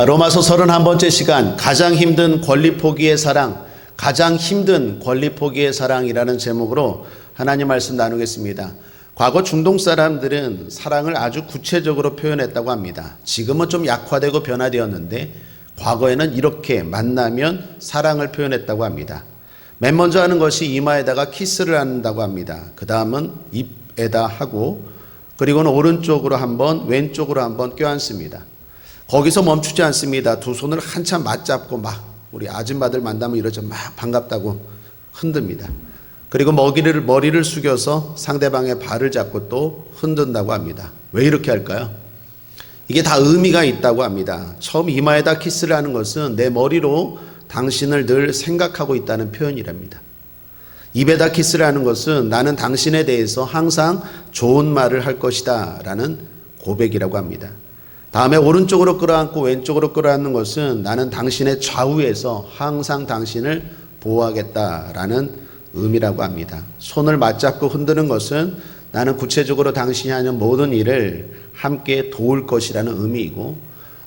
로마서 31번째 시간, 가장 힘든 권리 포기의 사랑, 가장 힘든 권리 포기의 사랑이라는 제목으로 하나님 말씀 나누겠습니다. 과거 중동 사람들은 사랑을 아주 구체적으로 표현했다고 합니다. 지금은 좀 약화되고 변화되었는데 과거에는 이렇게 만나면 사랑을 표현했다고 합니다. 맨 먼저 하는 것이 이마에다가 키스를 한다고 합니다. 그 다음은 입에다 하고, 그리고는 오른쪽으로 한번 왼쪽으로 한번 껴안습니다. 거기서 멈추지 않습니다. 두 손을 한참 맞잡고 막 우리 아줌마들 만나면 이러죠. 막 반갑다고 흔듭니다. 그리고 머리를 숙여서 상대방의 발을 잡고 또 흔든다고 합니다. 왜 이렇게 할까요? 이게 다 의미가 있다고 합니다. 처음 이마에다 키스를 하는 것은 내 머리로 당신을 늘 생각하고 있다는 표현이랍니다. 입에다 키스를 하는 것은 나는 당신에 대해서 항상 좋은 말을 할 것이다 라는 고백이라고 합니다. 다음에 오른쪽으로 끌어안고 왼쪽으로 끌어안는 것은 나는 당신의 좌우에서 항상 당신을 보호하겠다라는 의미라고 합니다. 손을 맞잡고 흔드는 것은 나는 구체적으로 당신이 하는 모든 일을 함께 도울 것이라는 의미이고,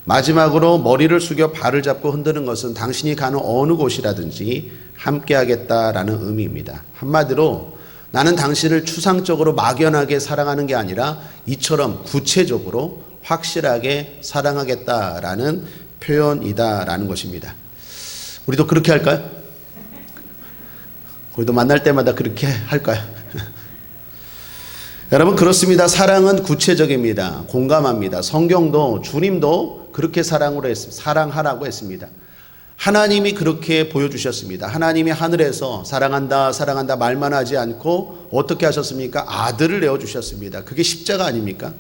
마지막으로 머리를 숙여 발을 잡고 흔드는 것은 당신이 가는 어느 곳이라든지 함께 하겠다라는 의미입니다. 한마디로 나는 당신을 추상적으로 막연하게 사랑하는 게 아니라 이처럼 구체적으로 확실하게 사랑하겠다라는 표현이다라는 것입니다. 우리도 그렇게 할까요? 우리도 만날 때마다 그렇게 할까요? 여러분, 그렇습니다. 사랑은 구체적입니다. 공감합니다. 성경도 주님도 그렇게 사랑하라고 했습니다. 하나님이 그렇게 보여주셨습니다. 하나님이 하늘에서 사랑한다 사랑한다 말만 하지 않고 어떻게 하셨습니까? 아들을 내어주셨습니다. 그게 십자가 아닙니까?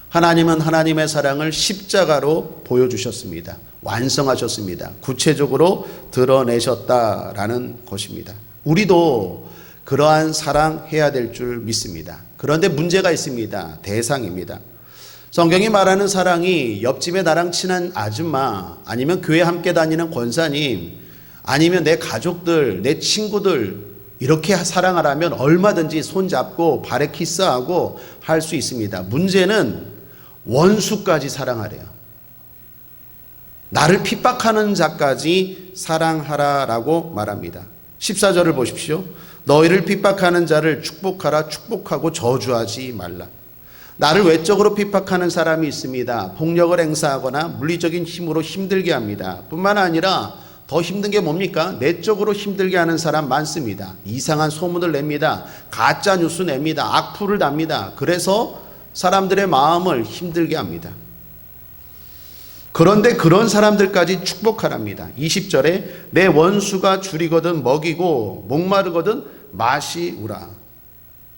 하나님은 하나님의 사랑을 십자가로 보여주셨습니다. 완성하셨습니다. 구체적으로 드러내셨다라는 것입니다. 우리도 그러한 사랑해야 될 줄 믿습니다. 그런데 문제가 있습니다. 대상입니다. 성경이 말하는 사랑이 옆집에 나랑 친한 아줌마, 아니면 교회 함께 다니는 권사님, 아니면 내 가족들, 내 친구들, 이렇게 사랑하라면 얼마든지 손잡고 발에 키스하고 할 수 있습니다. 문제는 원수까지 사랑하래요. 나를 핍박하는 자까지 사랑하라라고 말합니다. 14절을 보십시오. 너희를 핍박하는 자를 축복하라. 축복하고 저주하지 말라. 나를 외적으로 핍박하는 사람이 있습니다. 폭력을 행사하거나 물리적인 힘으로 힘들게 합니다. 뿐만 아니라 더 힘든 게 뭡니까? 내적으로 힘들게 하는 사람 많습니다. 이상한 소문을 냅니다. 가짜 뉴스 냅니다. 악플을 답니다. 그래서 사람들의 마음을 힘들게 합니다. 그런데 그런 사람들까지 축복하랍니다. 20절에 내 원수가 줄이거든 먹이고 목마르거든 마시우라.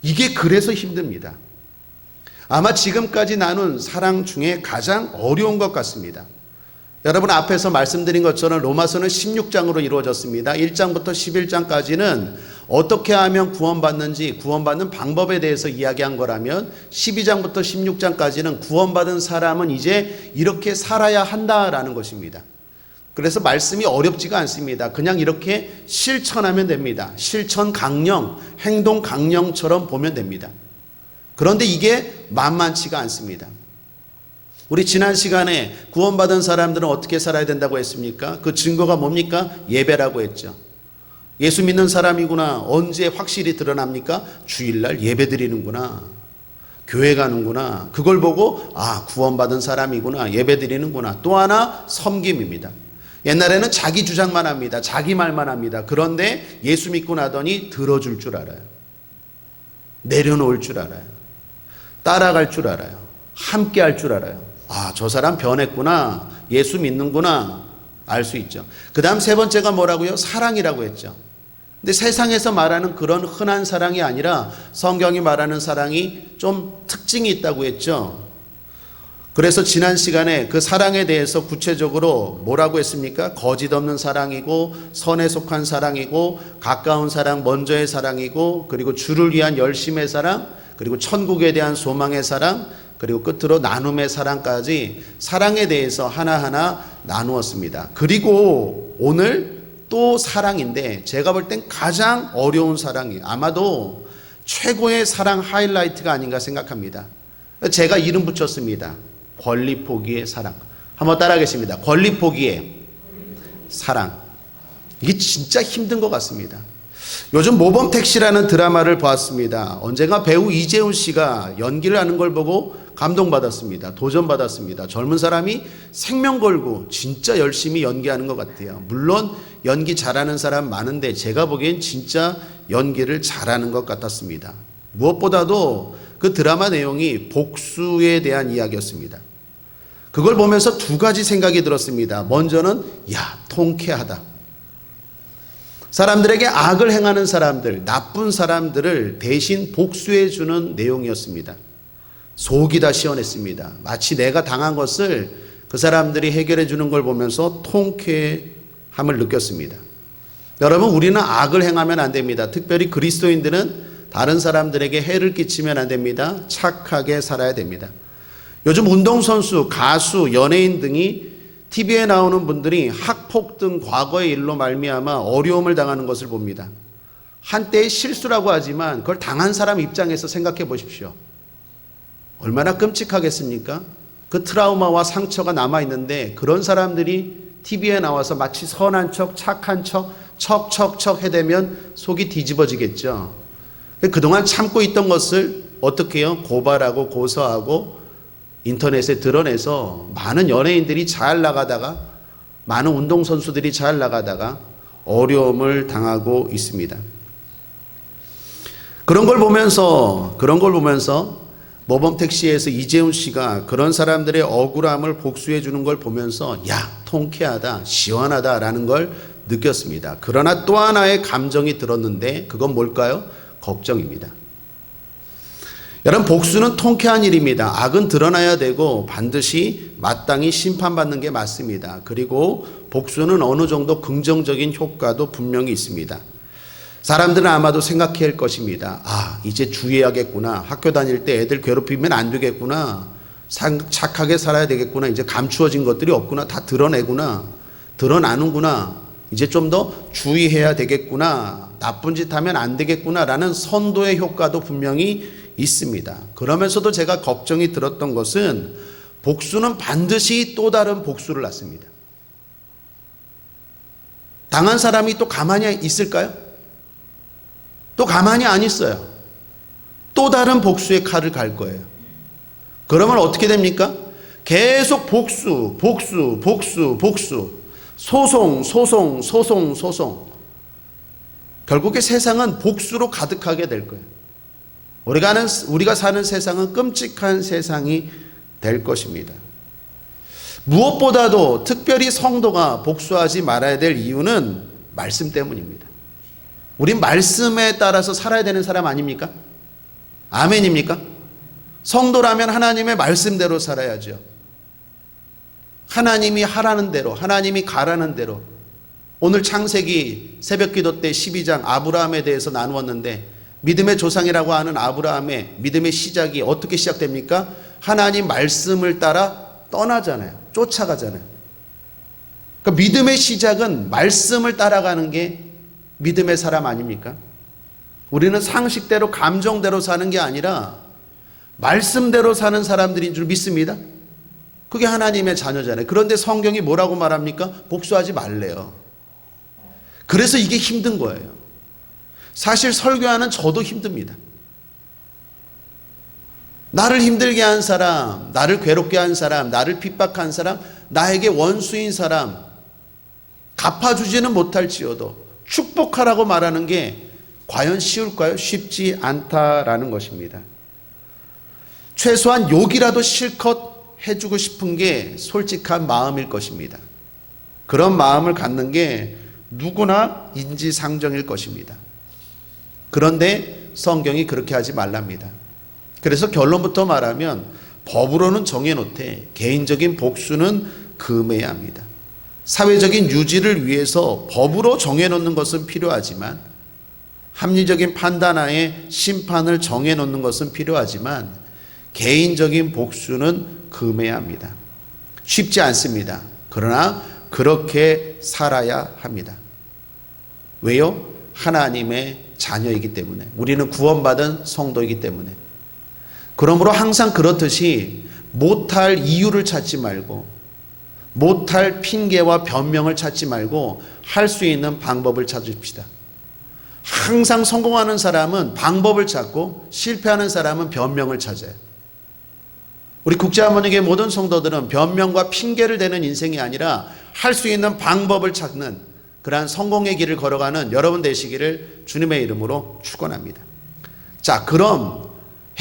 이게 그래서 힘듭니다. 아마 지금까지 나눈 사랑 중에 가장 어려운 것 같습니다. 여러분, 앞에서 말씀드린 것처럼 로마서는 16장으로 이루어졌습니다. 1장부터 11장까지는 어떻게 하면 구원받는지, 구원받는 방법에 대해서 이야기한 거라면 12장부터 16장까지는 구원받은 사람은 이제 이렇게 살아야 한다라는 것입니다. 그래서 말씀이 어렵지가 않습니다. 그냥 이렇게 실천하면 됩니다. 실천 강령, 행동 강령처럼 보면 됩니다. 그런데 이게 만만치가 않습니다. 우리 지난 시간에 구원받은 사람들은 어떻게 살아야 된다고 했습니까? 그 증거가 뭡니까? 예배라고 했죠. 예수 믿는 사람이구나. 언제 확실히 드러납니까? 주일날 예배 드리는구나. 교회 가는구나. 그걸 보고 구원받은 사람이구나. 예배 드리는구나. 또 하나 섬김입니다. 옛날에는 자기 주장만 합니다. 자기 말만 합니다. 그런데 예수 믿고 나더니 들어줄 줄 알아요. 내려놓을 줄 알아요. 따라갈 줄 알아요. 함께 할 줄 알아요. 저 사람 변했구나. 예수 믿는구나. 알 수 있죠. 그 다음 세 번째가 뭐라고요? 사랑이라고 했죠. 근데 세상에서 말하는 그런 흔한 사랑이 아니라 성경이 말하는 사랑이 좀 특징이 있다고 했죠. 그래서 지난 시간에 그 사랑에 대해서 구체적으로 뭐라고 했습니까? 거짓 없는 사랑이고, 선에 속한 사랑이고, 가까운 사랑, 먼저의 사랑이고, 그리고 주를 위한 열심의 사랑, 그리고 천국에 대한 소망의 사랑, 그리고 끝으로 나눔의 사랑까지 사랑에 대해서 하나하나 나누었습니다. 그리고 오늘 또 사랑인데 제가 볼 땐 가장 어려운 사랑이에요. 아마도 최고의 사랑 하이라이트가 아닌가 생각합니다. 제가 이름 붙였습니다. 권리 포기의 사랑. 한번 따라하겠습니다. 권리 포기에 사랑. 이게 진짜 힘든 것 같습니다. 요즘 모범택시라는 드라마를 보았습니다. 언젠가 배우 이재훈 씨가 연기를 하는 걸 보고 감동받았습니다. 도전받았습니다. 젊은 사람이 생명 걸고 진짜 열심히 연기하는 것 같아요. 물론 연기 잘하는 사람 많은데 제가 보기엔 진짜 연기를 잘하는 것 같았습니다. 무엇보다도 그 드라마 내용이 복수에 대한 이야기였습니다. 그걸 보면서 두 가지 생각이 들었습니다. 먼저는 통쾌하다. 사람들에게 악을 행하는 사람들, 나쁜 사람들을 대신 복수해 주는 내용이었습니다. 속이 다 시원했습니다. 마치 내가 당한 것을 그 사람들이 해결해 주는 걸 보면서 통쾌함을 느꼈습니다. 여러분, 우리는 악을 행하면 안 됩니다. 특별히 그리스도인들은 다른 사람들에게 해를 끼치면 안 됩니다. 착하게 살아야 됩니다. 요즘 운동선수, 가수, 연예인 등이 TV에 나오는 분들이 학폭 등 과거의 일로 말미암아 어려움을 당하는 것을 봅니다. 한때의 실수라고 하지만 그걸 당한 사람 입장에서 생각해 보십시오. 얼마나 끔찍하겠습니까? 그 트라우마와 상처가 남아있는데 그런 사람들이 TV에 나와서 마치 선한 척, 착한 척, 척척척 해대면 속이 뒤집어지겠죠. 그동안 참고 있던 것을 어떻게 해요? 고발하고 고소하고 인터넷에 드러내서 많은 연예인들이 잘 나가다가, 많은 운동선수들이 잘 나가다가 어려움을 당하고 있습니다. 그런 걸 보면서 모범택시에서 이재훈 씨가 그런 사람들의 억울함을 복수해 주는 걸 보면서 통쾌하다, 시원하다라는 걸 느꼈습니다. 그러나 또 하나의 감정이 들었는데 그건 뭘까요? 걱정입니다. 여러분, 복수는 통쾌한 일입니다. 악은 드러나야 되고 반드시 마땅히 심판받는 게 맞습니다. 그리고 복수는 어느 정도 긍정적인 효과도 분명히 있습니다. 사람들은 아마도 생각할 것입니다. 이제 주의해야겠구나. 학교 다닐 때 애들 괴롭히면 안 되겠구나. 착하게 살아야 되겠구나. 이제 감추어진 것들이 없구나. 다 드러나는구나. 이제 좀 더 주의해야 되겠구나. 나쁜 짓 하면 안 되겠구나. 라는 선도의 효과도 분명히 있습니다. 그러면서도 제가 걱정이 들었던 것은 복수는 반드시 또 다른 복수를 낳습니다. 당한 사람이 또 가만히 있을까요? 또 가만히 안 있어요. 또 다른 복수의 칼을 갈 거예요. 그러면 어떻게 됩니까? 계속 복수. 소송. 결국에 세상은 복수로 가득하게 될 거예요. 우리가 사는 세상은 끔찍한 세상이 될 것입니다. 무엇보다도 특별히 성도가 복수하지 말아야 될 이유는 말씀 때문입니다. 우린 말씀에 따라서 살아야 되는 사람 아닙니까? 아멘입니까? 성도라면 하나님의 말씀대로 살아야죠. 하나님이 하라는 대로, 하나님이 가라는 대로. 오늘 창세기 새벽기도 때 12장 아브라함에 대해서 나누었는데 믿음의 조상이라고 하는 아브라함의 믿음의 시작이 어떻게 시작됩니까? 하나님 말씀을 따라 떠나잖아요. 쫓아가잖아요. 그러니까 믿음의 시작은 말씀을 따라가는 게 믿음의 사람 아닙니까? 우리는 상식대로 감정대로 사는 게 아니라 말씀대로 사는 사람들인 줄 믿습니다. 그게 하나님의 자녀잖아요. 그런데 성경이 뭐라고 말합니까? 복수하지 말래요. 그래서 이게 힘든 거예요. 사실 설교하는 저도 힘듭니다. 나를 힘들게 한 사람, 나를 괴롭게 한 사람, 나를 핍박한 사람, 나에게 원수인 사람 갚아주지는 못할지어도 축복하라고 말하는 게 과연 쉬울까요? 쉽지 않다라는 것입니다. 최소한 욕이라도 실컷 해주고 싶은 게 솔직한 마음일 것입니다. 그런 마음을 갖는 게 누구나 인지상정일 것입니다. 그런데 성경이 그렇게 하지 말랍니다. 그래서 결론부터 말하면 법으로는 정해놓되 개인적인 복수는 금해야 합니다. 사회적인 유지를 위해서 법으로 정해놓는 것은 필요하지만, 합리적인 판단하에 심판을 정해놓는 것은 필요하지만 개인적인 복수는 금해야 합니다. 쉽지 않습니다. 그러나 그렇게 살아야 합니다. 왜요? 하나님의 자녀이기 때문에, 우리는 구원받은 성도이기 때문에. 그러므로 항상 그렇듯이 못할 이유를 찾지 말고 못할 핑계와 변명을 찾지 말고 할 수 있는 방법을 찾읍시다. 항상 성공하는 사람은 방법을 찾고 실패하는 사람은 변명을 찾아요. 우리 국제하모니교회 모든 성도들은 변명과 핑계를 대는 인생이 아니라 할 수 있는 방법을 찾는 그러한 성공의 길을 걸어가는 여러분 되시기를 주님의 이름으로 축원합니다. 자, 그럼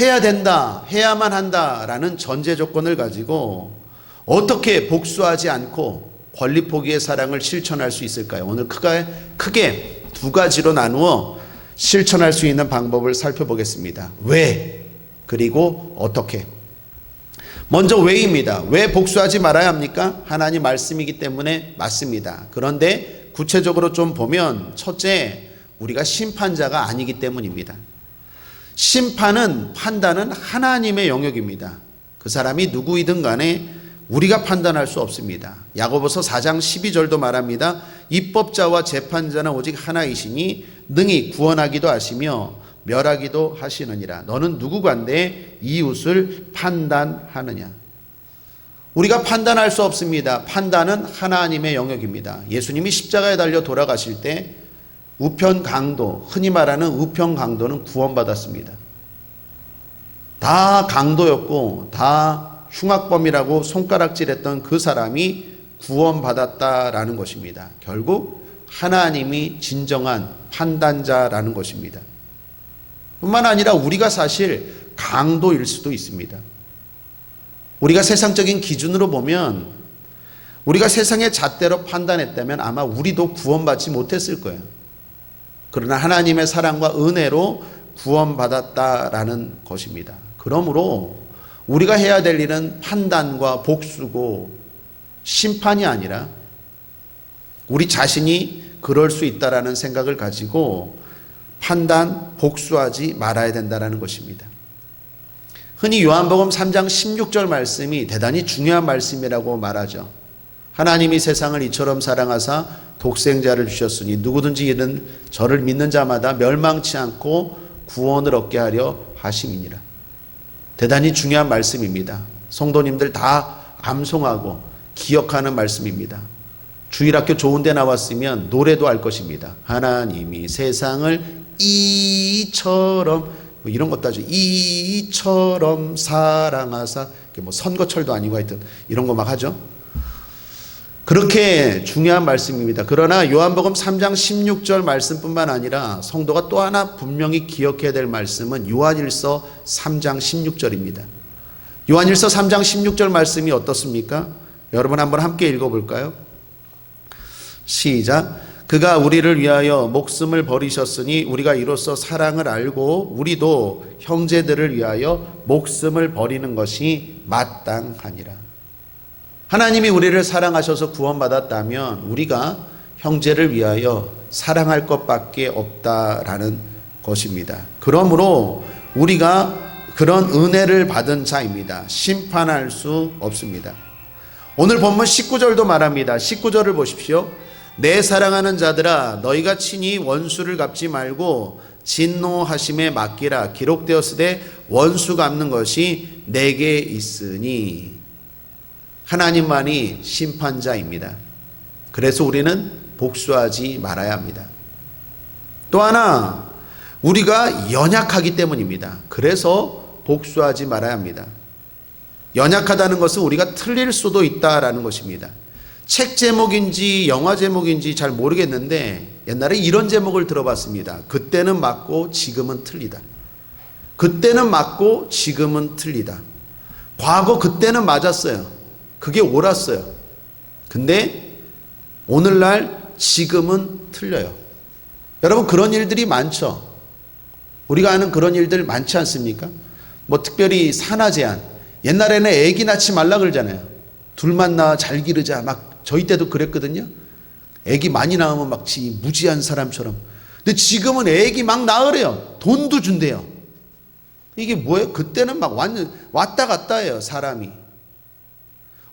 해야 된다, 해야만 한다라는 전제 조건을 가지고 어떻게 복수하지 않고 권리 포기의 사랑을 실천할 수 있을까요? 오늘 크게 두 가지로 나누어 실천할 수 있는 방법을 살펴보겠습니다. 왜, 그리고 어떻게. 먼저 왜입니다. 왜 복수하지 말아야 합니까? 하나님 말씀이기 때문에 맞습니다. 그런데 구체적으로 좀 보면 첫째, 우리가 심판자가 아니기 때문입니다. 심판은, 판단은 하나님의 영역입니다. 그 사람이 누구이든 간에 우리가 판단할 수 없습니다. 야고보서 4장 12절도 말합니다. 입법자와 재판자는 오직 하나이시니 능히 구원하기도 하시며 멸하기도 하시느니라. 너는 누구간데 이웃을 판단하느냐. 우리가 판단할 수 없습니다. 판단은 하나님의 영역입니다. 예수님이 십자가에 달려 돌아가실 때 우편 강도, 흔히 말하는 우편 강도는 구원받았습니다. 다 강도였고 다 흉악범이라고 손가락질했던 그 사람이 구원받았다라는 것입니다. 결국 하나님이 진정한 판단자라는 것입니다. 뿐만 아니라 우리가 사실 강도일 수도 있습니다. 우리가 세상적인 기준으로 보면 우리가 세상의 잣대로 판단했다면 아마 우리도 구원받지 못했을 거예요. 그러나 하나님의 사랑과 은혜로 구원받았다라는 것입니다. 그러므로 우리가 해야 될 일은 판단과 복수고 심판이 아니라 우리 자신이 그럴 수 있다라는 생각을 가지고 판단, 복수하지 말아야 된다는 것입니다. 흔히 요한복음 3장 16절 말씀이 대단히 중요한 말씀이라고 말하죠. 하나님이 세상을 이처럼 사랑하사 독생자를 주셨으니 누구든지 이는 저를 믿는 자마다 멸망치 않고 구원을 얻게 하려 하심이니라. 대단히 중요한 말씀입니다. 성도님들 다 암송하고 기억하는 말씀입니다. 주일학교 좋은 데 나왔으면 노래도 할 것입니다. 하나님이 세상을 이처럼 이런 것도 하죠. 이처럼 사랑하사, 뭐 선거철도 아니고 하여튼 이런 거 막 하죠. 그렇게 중요한 말씀입니다. 그러나 요한복음 3장 16절 말씀뿐만 아니라 성도가 또 하나 분명히 기억해야 될 말씀은 요한일서 3장 16절입니다. 요한일서 3장 16절 말씀이 어떻습니까? 여러분 한번 함께 읽어볼까요? 시작. 그가 우리를 위하여 목숨을 버리셨으니 우리가 이로써 사랑을 알고 우리도 형제들을 위하여 목숨을 버리는 것이 마땅하니라. 하나님이 우리를 사랑하셔서 구원받았다면 우리가 형제를 위하여 사랑할 것밖에 없다라는 것입니다. 그러므로 우리가 그런 은혜를 받은 자입니다. 심판할 수 없습니다. 오늘 본문 19절도 말합니다. 19절을 보십시오. 내 사랑하는 자들아 너희가 친히 원수를 갚지 말고 진노하심에 맡기라. 기록되었으되 원수 갚는 것이 내게 있으니. 하나님만이 심판자입니다. 그래서 우리는 복수하지 말아야 합니다. 또 하나 우리가 연약하기 때문입니다. 그래서 복수하지 말아야 합니다. 연약하다는 것은 우리가 틀릴 수도 있다라는 것입니다. 책 제목인지 영화 제목인지 잘 모르겠는데 옛날에 이런 제목을 들어봤습니다. 그때는 맞고 지금은 틀리다. 그때는 맞고 지금은 틀리다. 과거 그때는 맞았어요. 그게 옳았어요. 근데 오늘날 지금은 틀려요. 여러분 그런 일들이 많죠. 우리가 아는 그런 일들 많지 않습니까? 뭐 특별히 산하 제한. 옛날에는 애기 낳지 말라 그러잖아요. 둘만 낳아 잘 기르자. 막 저희 때도 그랬거든요. 애기 많이 낳으면 막 무지한 사람처럼. 근데 지금은 애기 막 낳으래요. 돈도 준대요. 이게 뭐예요? 그때는 막 완전 왔다 갔다 해요. 사람이.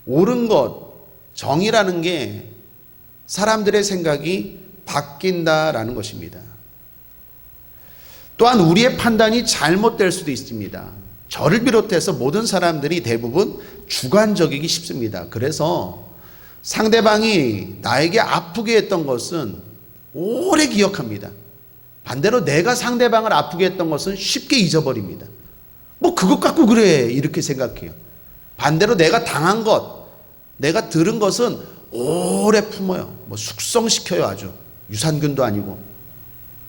옳은 것, 정의라는 게 사람들의 생각이 바뀐다라는 것입니다. 또한 우리의 판단이 잘못될 수도 있습니다. 저를 비롯해서 모든 사람들이 대부분 주관적이기 쉽습니다. 그래서 상대방이 나에게 아프게 했던 것은 오래 기억합니다. 반대로 내가 상대방을 아프게 했던 것은 쉽게 잊어버립니다. 뭐 그것 갖고 그래 이렇게 생각해요. 반대로 내가 당한 것, 내가 들은 것은 오래 품어요. 뭐 숙성시켜요. 아주 유산균도 아니고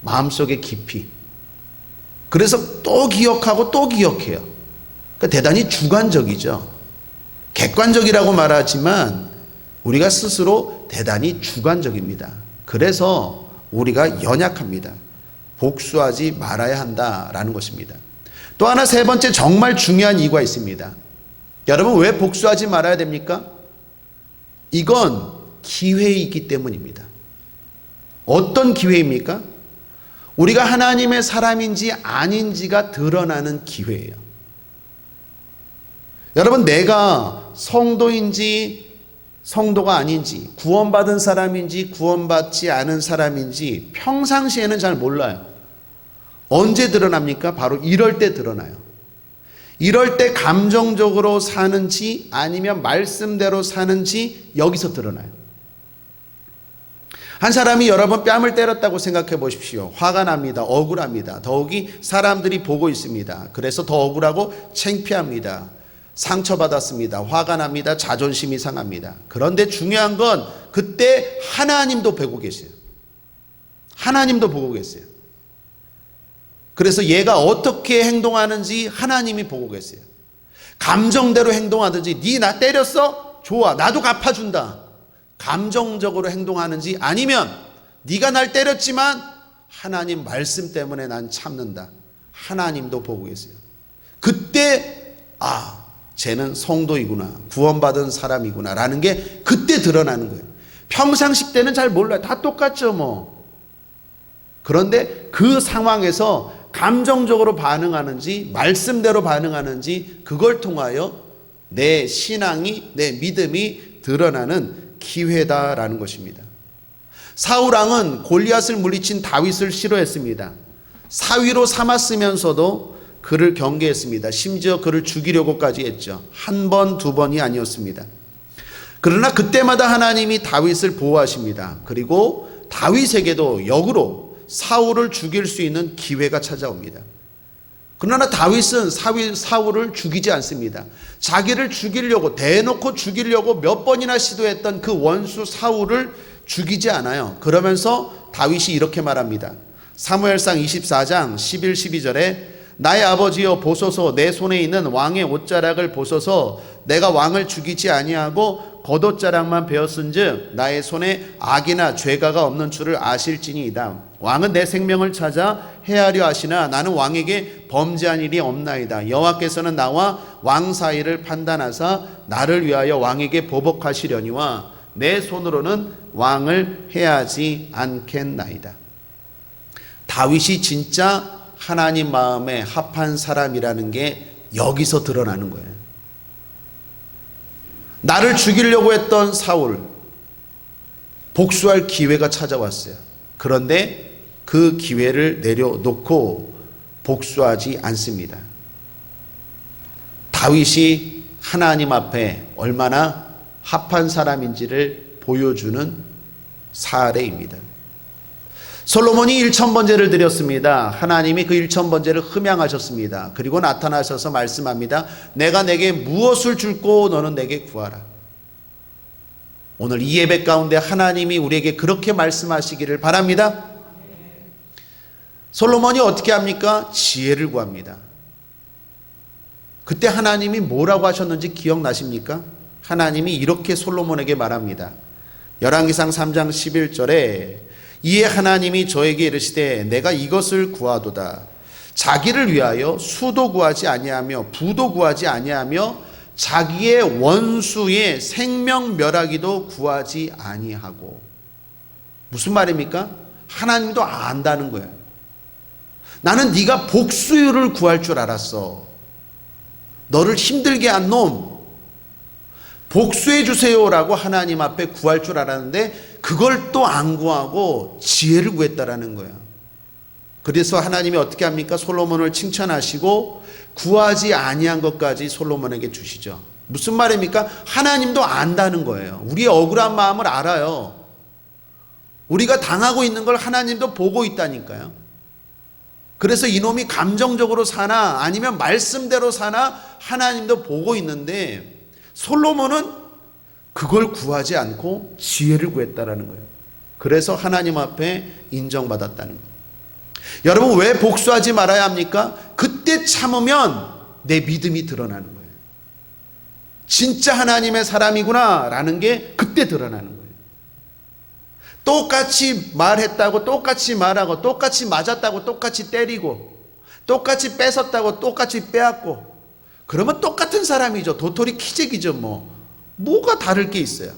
마음속에 깊이. 그래서 또 기억하고 또 기억해요. 그러니까 대단히 주관적이죠. 객관적이라고 말하지만 우리가 스스로 대단히 주관적입니다. 그래서 우리가 연약합니다. 복수하지 말아야 한다라는 것입니다. 또 하나 세 번째 정말 중요한 이유가 있습니다. 여러분 왜 복수하지 말아야 됩니까? 이건 기회이기 때문입니다. 어떤 기회입니까? 우리가 하나님의 사람인지 아닌지가 드러나는 기회예요. 여러분 내가 성도인지 성도가 아닌지, 구원받은 사람인지 구원받지 않은 사람인지 평상시에는 잘 몰라요. 언제 드러납니까? 바로 이럴 때 드러나요. 이럴 때 감정적으로 사는지 아니면 말씀대로 사는지 여기서 드러나요. 한 사람이 여러분 뺨을 때렸다고 생각해 보십시오. 화가 납니다. 억울합니다. 더욱이 사람들이 보고 있습니다. 그래서 더 억울하고 창피합니다. 상처받았습니다. 화가 납니다. 자존심이 상합니다. 그런데 중요한 건 그때 하나님도 보고 계세요. 하나님도 보고 계세요. 그래서 얘가 어떻게 행동하는지 하나님이 보고 계세요. 감정대로 행동하든지 니 나 때렸어? 좋아. 나도 갚아준다. 감정적으로 행동하는지 아니면 네가 날 때렸지만 하나님 말씀 때문에 난 참는다. 하나님도 보고 계세요. 그때 쟤는 성도이구나. 구원받은 사람이구나 라는 게 그때 드러나는 거예요. 평상시 때는 잘 몰라요. 다 똑같죠 뭐. 그런데 그 상황에서 감정적으로 반응하는지 말씀대로 반응하는지 그걸 통하여 내 신앙이 내 믿음이 드러나는 기회다라는 것입니다. 사울왕은 골리앗을 물리친 다윗을 싫어했습니다. 사위로 삼았으면서도 그를 경계했습니다. 심지어 그를 죽이려고까지 했죠. 한 번, 두 번이 아니었습니다. 그러나 그때마다 하나님이 다윗을 보호하십니다. 그리고 다윗에게도 역으로 사울을 죽일 수 있는 기회가 찾아옵니다. 그러나 다윗은 사울을 죽이지 않습니다. 자기를 죽이려고 대놓고 죽이려고 몇 번이나 시도했던 그 원수 사울을 죽이지 않아요. 그러면서 다윗이 이렇게 말합니다. 사무엘상 24장 11, 12절에 나의 아버지여 보소서 내 손에 있는 왕의 옷자락을 보소서 내가 왕을 죽이지 아니하고 겉옷자락만 베었은즉 나의 손에 악이나 죄가가 없는 줄을 아실지니이다. 왕은 내 생명을 찾아 해하려 하시나 나는 왕에게 범죄한 일이 없나이다. 여호와께서는 나와 왕 사이를 판단하사 나를 위하여 왕에게 보복하시려니와 내 손으로는 왕을 해하지 않겠나이다. 다윗이 진짜 하나님 마음에 합한 사람이라는 게 여기서 드러나는 거예요. 나를 죽이려고 했던 사울, 복수할 기회가 찾아왔어요. 그런데 그 기회를 내려놓고 복수하지 않습니다. 다윗이 하나님 앞에 얼마나 합한 사람인지를 보여주는 사례입니다. 솔로몬이 1000번제를 드렸습니다. 하나님이 그 1000번제를 흠양하셨습니다. 그리고 나타나셔서 말씀합니다. 내가 내게 무엇을 줄고 너는 내게 구하라. 오늘 이 예배 가운데 하나님이 우리에게 그렇게 말씀하시기를 바랍니다. 솔로몬이 어떻게 합니까? 지혜를 구합니다. 그때 하나님이 뭐라고 하셨는지 기억나십니까? 하나님이 이렇게 솔로몬에게 말합니다. 열왕기상 3장 11절에 이에 하나님이 저에게 이르시되 내가 이것을 구하도다. 자기를 위하여 수도 구하지 아니하며 부도 구하지 아니하며 자기의 원수의 생명 멸하기도 구하지 아니하고. 무슨 말입니까? 하나님도 안다는 거예요. 나는 네가 복수를 구할 줄 알았어. 너를 힘들게 한 놈 복수해 주세요라고 하나님 앞에 구할 줄 알았는데 그걸 또 안 구하고 지혜를 구했다라는 거예요. 그래서 하나님이 어떻게 합니까? 솔로몬을 칭찬하시고 구하지 아니한 것까지 솔로몬에게 주시죠. 무슨 말입니까? 하나님도 안다는 거예요. 우리의 억울한 마음을 알아요. 우리가 당하고 있는 걸 하나님도 보고 있다니까요. 그래서 이놈이 감정적으로 사나 아니면 말씀대로 사나 하나님도 보고 있는데, 솔로몬은 그걸 구하지 않고 지혜를 구했다라는 거예요. 그래서 하나님 앞에 인정받았다는 거예요. 여러분, 왜 복수하지 말아야 합니까? 그때 참으면 내 믿음이 드러나는 거예요. 진짜 하나님의 사람이구나 라는 게 그때 드러나는 거예요. 똑같이 말했다고 똑같이 말하고, 똑같이 맞았다고 똑같이 때리고, 똑같이 뺏었다고 똑같이 빼앗고, 그러면 똑같은 사람이죠. 도토리 키재기죠. 뭐가 다를 게 있어요.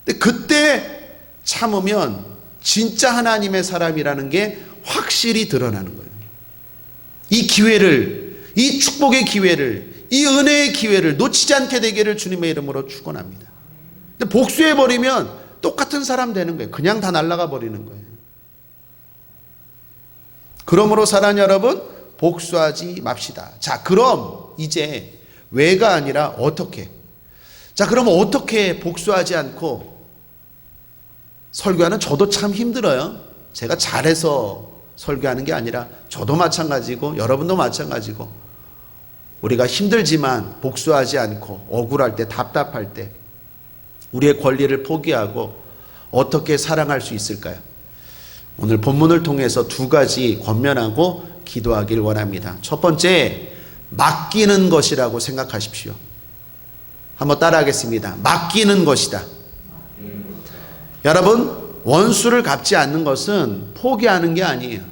근데 그때 참으면 진짜 하나님의 사람이라는 게 확실히 드러나는 거예요. 이 기회를, 이 축복의 기회를, 이 은혜의 기회를 놓치지 않게 되기를 주님의 이름으로 축원합니다. 근데 복수해버리면 똑같은 사람 되는 거예요. 그냥 다 날아가 버리는 거예요. 그러므로 사랑하는 여러분, 복수하지 맙시다. 자, 그럼 이제 왜가 아니라 어떻게? 자, 그럼 어떻게 복수하지 않고 설교하는? 저도 참 힘들어요. 제가 잘해서 설교하는 게 아니라 저도 마찬가지고 여러분도 마찬가지고, 우리가 힘들지만 복수하지 않고 억울할 때, 답답할 때 우리의 권리를 포기하고 어떻게 사랑할 수 있을까요? 오늘 본문을 통해서 두 가지 권면하고 기도하길 원합니다. 첫 번째, 맡기는 것이라고 생각하십시오. 한번 따라하겠습니다. 맡기는 것이다. 여러분, 원수를 갚지 않는 것은 포기하는 게 아니에요.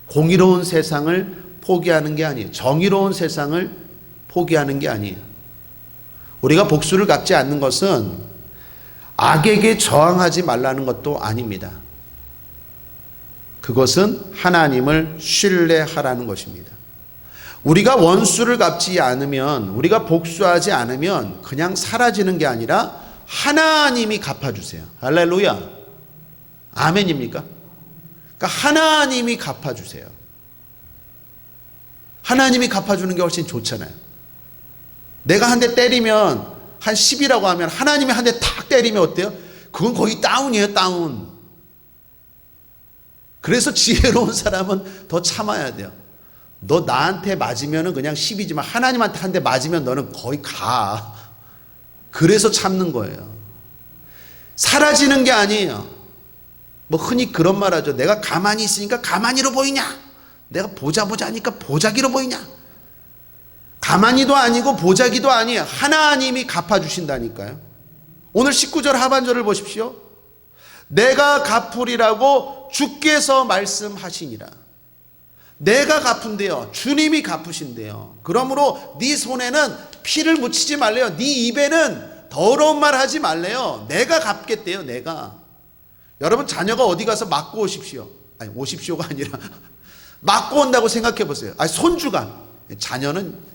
공의로운 세상을 포기하는 게 아니에요. 정의로운 세상을 포기하는 게 아니에요. 우리가 복수를 갚지 않는 것은 악에게 저항하지 말라는 것도 아닙니다. 그것은 하나님을 신뢰하라는 것입니다. 우리가 원수를 갚지 않으면, 우리가 복수하지 않으면 그냥 사라지는 게 아니라 하나님이 갚아주세요. 할렐루야. 아멘입니까? 그러니까 하나님이 갚아주세요. 하나님이 갚아주는 게 훨씬 좋잖아요. 내가 한 대 때리면 한 10이라고 하면 하나님이 한 대 탁 때리면 어때요? 그건 거의 다운이에요, 다운. 그래서 지혜로운 사람은 더 참아야 돼요. 너 나한테 맞으면 그냥 10이지만 하나님한테 한 대 맞으면 너는 거의 가. 그래서 참는 거예요. 사라지는 게 아니에요. 흔히 그런 말 하죠. 내가 가만히 있으니까 가만히로 보이냐? 내가 보자 하니까 보자기로 보이냐? 가만히도 아니고 보자기도 아니에요. 하나님이 갚아주신다니까요. 오늘 19절 하반절을 보십시오. 내가 갚으리라고 주께서 말씀하시니라. 내가 갚은대요. 주님이 갚으신대요. 그러므로 네 손에는 피를 묻히지 말래요. 네 입에는 더러운 말 하지 말래요. 내가 갚겠대요. 내가. 여러분, 자녀가 어디 가서 맞고 오십시오. 아니, 오십시오가 아니라 맞고 온다고 생각해 보세요. 아니, 손주가,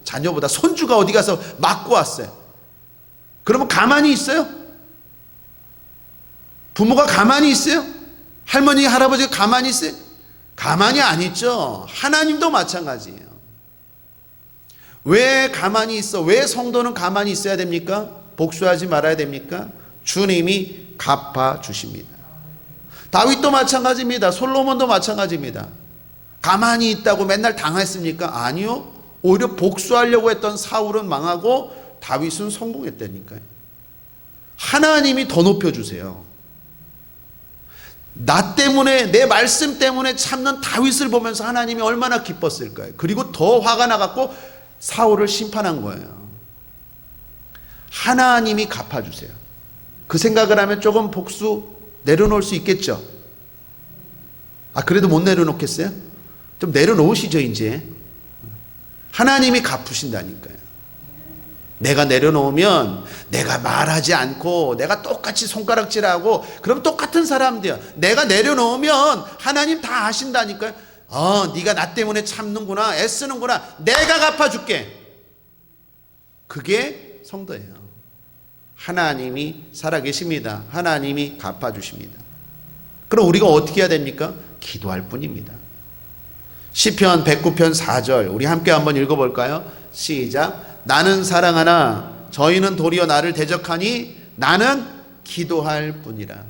자녀보다 손주가 어디 가서 맞고 왔어요. 그러면 가만히 있어요? 부모가 가만히 있어요? 할머니, 할아버지가 가만히 있어요? 가만히 안 있죠. 하나님도 마찬가지예요. 왜 가만히 있어? 왜 성도는 가만히 있어야 됩니까? 복수하지 말아야 됩니까? 주님이 갚아주십니다. 다윗도 마찬가지입니다. 솔로몬도 마찬가지입니다. 가만히 있다고 맨날 당했습니까? 아니요. 오히려 복수하려고 했던 사울은 망하고 다윗은 성공했다니까요. 하나님이 더 높여주세요. 나 때문에, 내 말씀 때문에 참는 다윗을 보면서 하나님이 얼마나 기뻤을까요? 그리고 더 화가 나갖고 사울을 심판한 거예요. 하나님이 갚아주세요. 그 생각을 하면 조금 복수 내려놓을 수 있겠죠. 그래도 못 내려놓겠어요? 좀 내려놓으시죠, 이제. 하나님이 갚으신다니까요. 내가 내려놓으면, 내가 말하지 않고 내가 똑같이 손가락질하고 그럼 똑같은 사람 돼요. 내가 내려놓으면 하나님 다 아신다니까요. 네가 나 때문에 참는구나, 애쓰는구나, 내가 갚아줄게. 그게 성도예요. 하나님이 살아계십니다. 하나님이 갚아주십니다. 그럼 우리가 어떻게 해야 됩니까? 기도할 뿐입니다. 시편 109편 4절 우리 함께 한번 읽어볼까요? 시작. 나는 사랑하나 저희는 도리어 나를 대적하니 나는 기도할 뿐이라.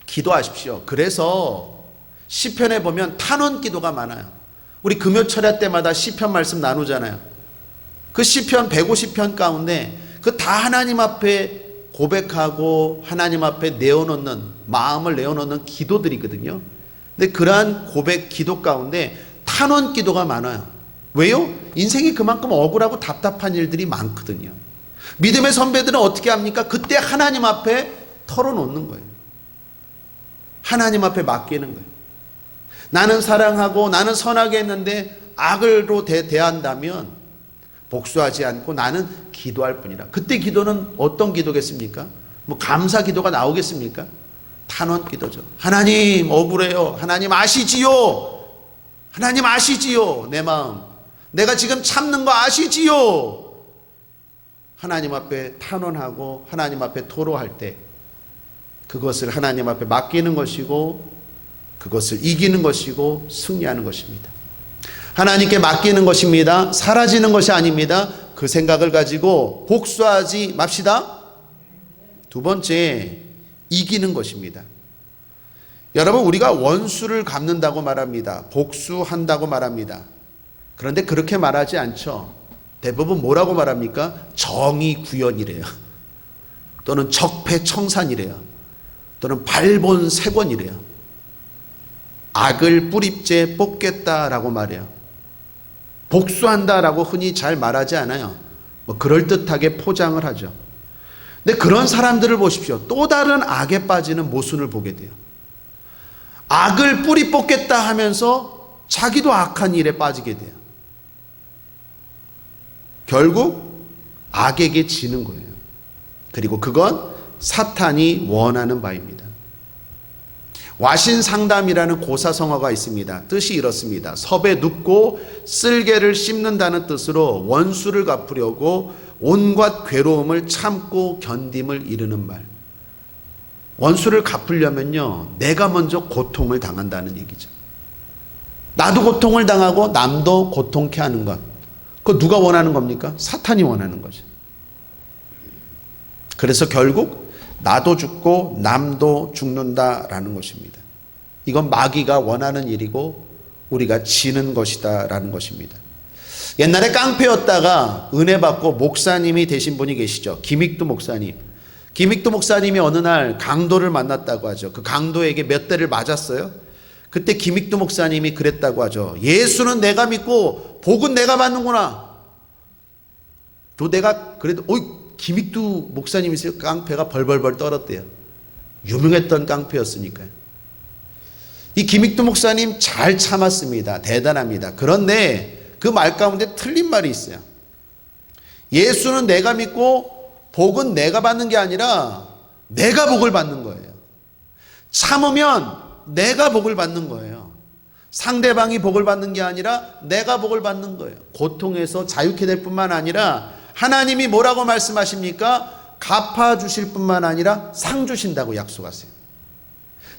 기도하십시오. 그래서 시편에 보면 탄원 기도가 많아요. 우리 금요철야 때마다 시편 말씀 나누잖아요. 그 시편 150편 가운데 그 다 하나님 앞에 고백하고 하나님 앞에 내어놓는, 마음을 내어놓는 기도들이거든요. 근데 그러한 고백 기도 가운데 탄원 기도가 많아요. 왜요? 인생이 그만큼 억울하고 답답한 일들이 많거든요. 믿음의 선배들은 어떻게 합니까? 그때 하나님 앞에 털어놓는 거예요. 하나님 앞에 맡기는 거예요. 나는 사랑하고 나는 선하게 했는데 악으로 대한다면 복수하지 않고 나는 기도할 뿐이라. 그때 기도는 어떤 기도겠습니까? 뭐 감사 기도가 나오겠습니까? 탄원 기도죠. 하나님 억울해요. 하나님 아시지요. 하나님 아시지요. 내 마음. 내가 지금 참는 거 아시지요. 하나님 앞에 탄원하고 하나님 앞에 토로할 때 그것을 하나님 앞에 맡기는 것이고 그것을 이기는 것이고 승리하는 것입니다. 하나님께 맡기는 것입니다. 사라지는 것이 아닙니다. 그 생각을 가지고 복수하지 맙시다. 두 번째, 이기는 것입니다. 여러분, 우리가 원수를 갚는다고 말합니다. 복수한다고 말합니다. 그런데 그렇게 말하지 않죠. 대부분 뭐라고 말합니까? 정의구현이래요. 또는 적폐청산이래요. 또는 발본색원이래요. 악을 뿌립째 뽑겠다라고 말해요. 복수한다라고 흔히 잘 말하지 않아요. 뭐 그럴듯하게 포장을 하죠. 근데 그런 사람들을 보십시오. 또 다른 악에 빠지는 모순을 보게 돼요. 악을 뿌리 뽑겠다 하면서 자기도 악한 일에 빠지게 돼요. 결국 악에게 지는 거예요. 그리고 그건 사탄이 원하는 바입니다. 와신상담이라는 고사성어가 있습니다. 뜻이 이렇습니다. 섭에 눕고 쓸개를 씹는다는 뜻으로 원수를 갚으려고 온갖 괴로움을 참고 견딤을 이루는 말. 원수를 갚으려면요, 내가 먼저 고통을 당한다는 얘기죠. 나도 고통을 당하고 남도 고통케 하는 것. 그거 누가 원하는 겁니까? 사탄이 원하는 거죠. 그래서 결국 나도 죽고 남도 죽는다라는 것입니다. 이건 마귀가 원하는 일이고 우리가 지는 것이다라는 것입니다. 옛날에 깡패였다가 은혜 받고 목사님이 되신 분이 계시죠. 김익두 목사님. 김익두 목사님이 어느 날 강도를 만났다고 하죠. 그 강도에게 몇 대를 맞았어요. 그때 김익두 목사님이 그랬다고 하죠. 예수는 내가 믿고 복은 내가 받는구나. 또 내가 그래도 김익두 목사님이 있어요. 깡패가 벌벌벌 떨었대요. 유명했던 깡패였으니까요. 이 김익두 목사님 잘 참았습니다. 대단합니다. 그런데 그 말 가운데 틀린 말이 있어요. 예수는 내가 믿고 복은 내가 받는 게 아니라 내가 복을 받는 거예요. 참으면 내가 복을 받는 거예요. 상대방이 복을 받는 게 아니라 내가 복을 받는 거예요. 고통에서 자유케 될 뿐만 아니라 하나님이 뭐라고 말씀하십니까? 갚아주실 뿐만 아니라 상 주신다고 약속하세요.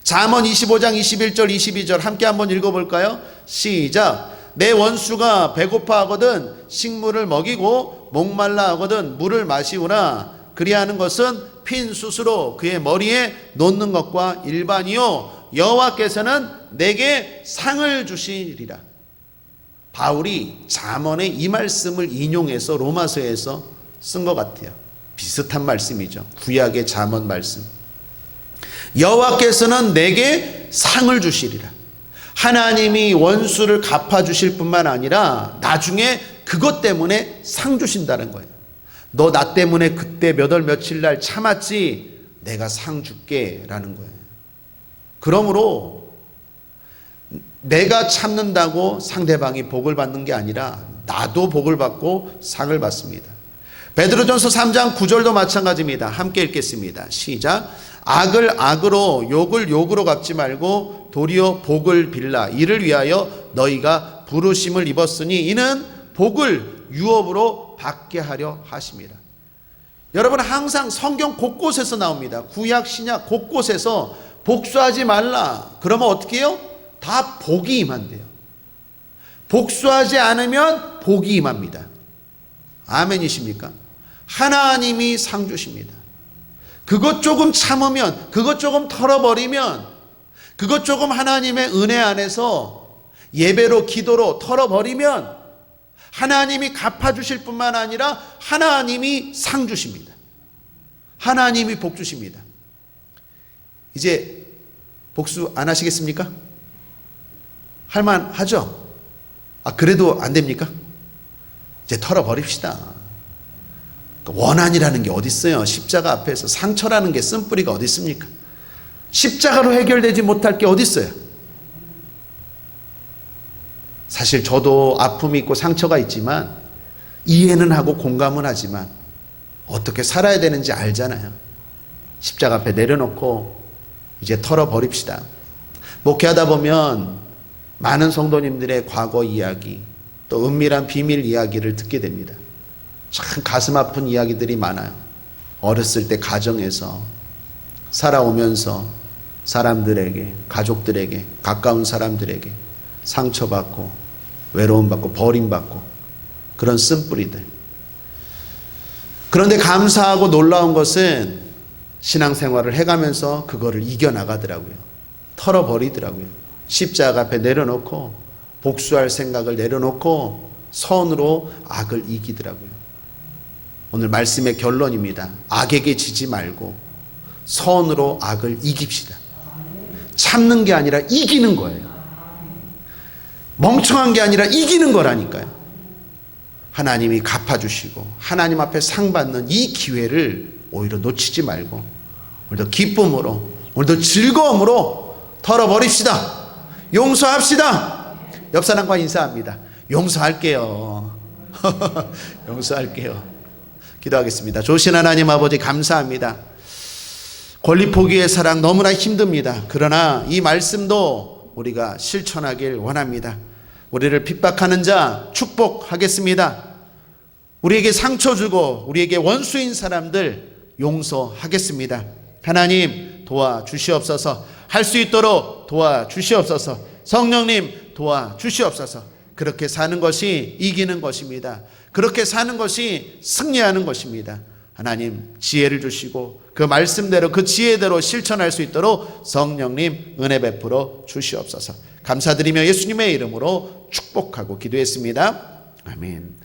잠언 25장 21절 22절 함께 한번 읽어볼까요? 시작. 내 원수가 배고파 하거든 식물을 먹이고 목말라 하거든 물을 마시우나 그리하는 것은 핀 숯으로 그의 머리에 놓는 것과 일반이요 여호와께서는 내게 상을 주시리라. 바울이 잠언의 이 말씀을 인용해서 로마서에서 쓴 것 같아요. 비슷한 말씀이죠. 구약의 잠언 말씀. 여호와께서는 내게 상을 주시리라. 하나님이 원수를 갚아주실 뿐만 아니라 나중에 그것 때문에 상 주신다는 거예요. 너 나 때문에 그때 몇 월 며칠 날 참았지, 내가 상 줄게 라는 거예요. 그러므로 내가 참는다고 상대방이 복을 받는 게 아니라 나도 복을 받고 상을 받습니다. 베드로전서 3장 9절도 마찬가지입니다. 함께 읽겠습니다. 시작. 악을 악으로 욕을 욕으로 갚지 말고 도리어 복을 빌라. 이를 위하여 너희가 부르심을 입었으니 이는 복을 유업으로 받게 하려 하심이라. 여러분, 항상 성경 곳곳에서 나옵니다. 구약 신약 곳곳에서 복수하지 말라. 그러면 어떻게 해요? 다 복이 임한대요. 복수하지 않으면 복이 임합니다. 아멘이십니까? 하나님이 상 주십니다. 그것 조금 참으면, 그것 조금 털어버리면, 그것 조금 하나님의 은혜 안에서 예배로 기도로 털어버리면 하나님이 갚아주실 뿐만 아니라 하나님이 상 주십니다. 하나님이 복 주십니다. 이제 복수 안 하시겠습니까? 할만하죠? 그래도 안 됩니까? 이제 털어버립시다. 원한이라는 게 어디 있어요? 십자가 앞에서 상처라는 게 쓴뿌리가 어디 있습니까? 십자가로 해결되지 못할 게 어디 있어요? 사실 저도 아픔이 있고 상처가 있지만 이해는 하고 공감은 하지만 어떻게 살아야 되는지 알잖아요. 십자가 앞에 내려놓고 이제 털어버립시다. 목회하다 보면 많은 성도님들의 과거 이야기, 또 은밀한 비밀 이야기를 듣게 됩니다. 참 가슴 아픈 이야기들이 많아요. 어렸을 때 가정에서 살아오면서 사람들에게, 가족들에게, 가까운 사람들에게 상처받고 외로움받고 버림받고 그런 쓴뿌리들. 그런데 감사하고 놀라운 것은 신앙생활을 해가면서 그거를 이겨나가더라고요. 털어버리더라고요. 십자가 앞에 내려놓고 복수할 생각을 내려놓고 선으로 악을 이기더라고요. 오늘 말씀의 결론입니다. 악에게 지지 말고 선으로 악을 이깁시다. 참는 게 아니라 이기는 거예요. 멍청한 게 아니라 이기는 거라니까요. 하나님이 갚아주시고 하나님 앞에 상 받는 이 기회를 오히려 놓치지 말고 오늘도 기쁨으로, 오늘도 즐거움으로 털어버립시다. 용서합시다. 옆 사람과 인사합니다. 용서할게요. 용서할게요. 기도하겠습니다. 좋으신 하나님 아버지 감사합니다. 권리 포기의 사랑 너무나 힘듭니다. 그러나 이 말씀도 우리가 실천하길 원합니다. 우리를 핍박하는 자 축복하겠습니다. 우리에게 상처 주고 우리에게 원수인 사람들 용서하겠습니다. 하나님 도와주시옵소서. 할 수 있도록 도와주시옵소서. 성령님 도와주시옵소서. 그렇게 사는 것이 이기는 것입니다. 그렇게 사는 것이 승리하는 것입니다. 하나님 지혜를 주시고 그 말씀대로 그 지혜대로 실천할 수 있도록 성령님 은혜 베풀어 주시옵소서. 감사드리며 예수님의 이름으로 축복하고 기도했습니다. 아멘.